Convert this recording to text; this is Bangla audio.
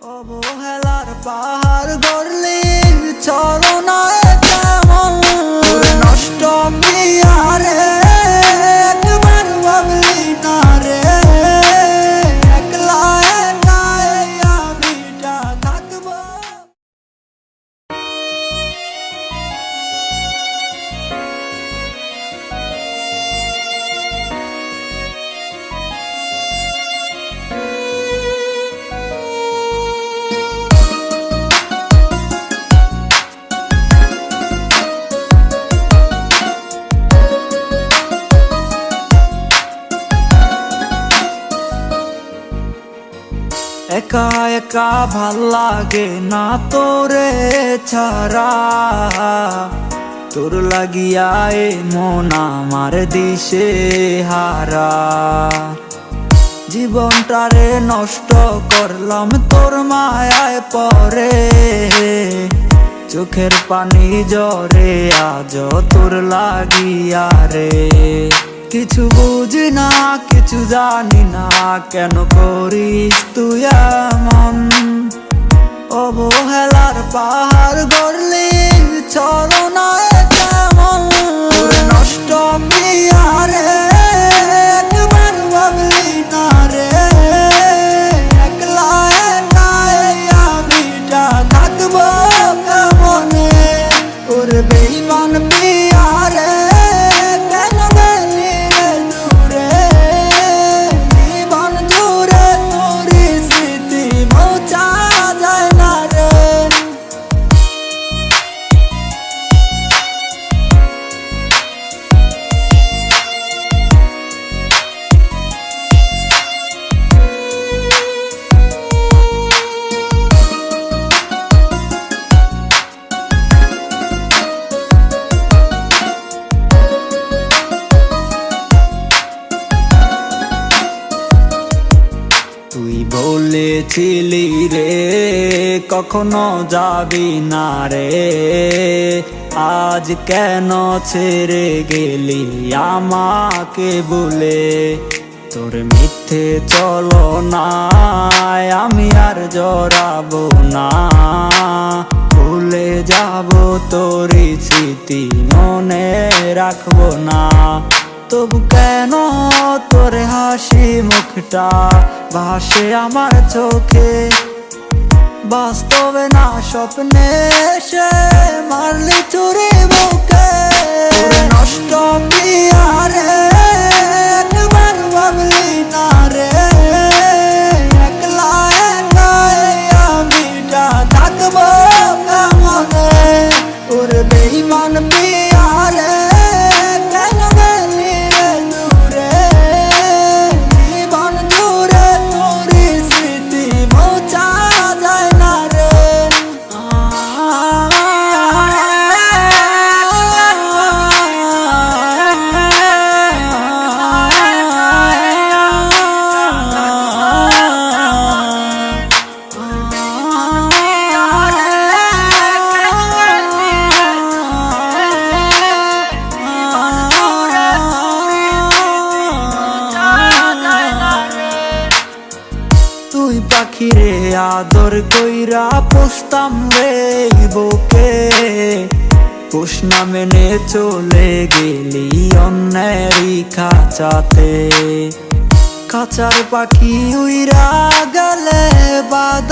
অবহেলার পাহাড় গড়লি চরণায় কেমন নষ্ট মিয়ারে একবার ভাবলি না রে একলা একাই আমিটা থাকবো। একা একা ভাল লাগে না তোরে ছাড়া, তোর লাগিয়া এ মন আমার দিশে হারা। জীবনটারে নষ্ট করলাম তোর মায়ায় পরে, চোখের পানি জরে আজ তোর লাগিয়া রে। কিছু বুঝি না কিছু জানি না কেন করিস তুই এমন, অবহেলার পাহাড় গড়লি চরণায় কেমন নষ্ট মিয়ারে একবার ভাবলি না রে একলা একাই আমিটা থাকবো কেমনে। ওর বেঈমান পিয়ারে কেন গেলি রে দূরে, জীবন জুড়ে তোর স্মৃতি মোছা যায় না রে। তুই বলেছিলি রে কখনো যাবি না রে, আজ কেন ছেড়ে গেলি আমাকে বলে। তোর মিথ্যে চলো না আমি আর জড়াবো না, ভুলে যাবো তোর স্মৃতি মনে রাখবো না। তবু কেন তোর হাসি মুখটা ভাসে আমার চোখে, বাস্তবে না স্বপ্নে সে মারলি চুরি বুকে। নষ্ট মিয়ারে একবার ভাবলি না রে একলা একাই আমিটা থাকবো কেমনে। ওর বেঈমান পিয়ারে কেন গেলি রে দূরে, জীবন জুড়ে তোর স্মৃতি মোছা যায় না রে। তুই পাখিরে আদর কইরা পুষতাম রে বুকে, পোষ না মেনে চলে গেলি অন্যেরই খাঁচাতে। খাঁচার পাখি উইরা গেলে বাদ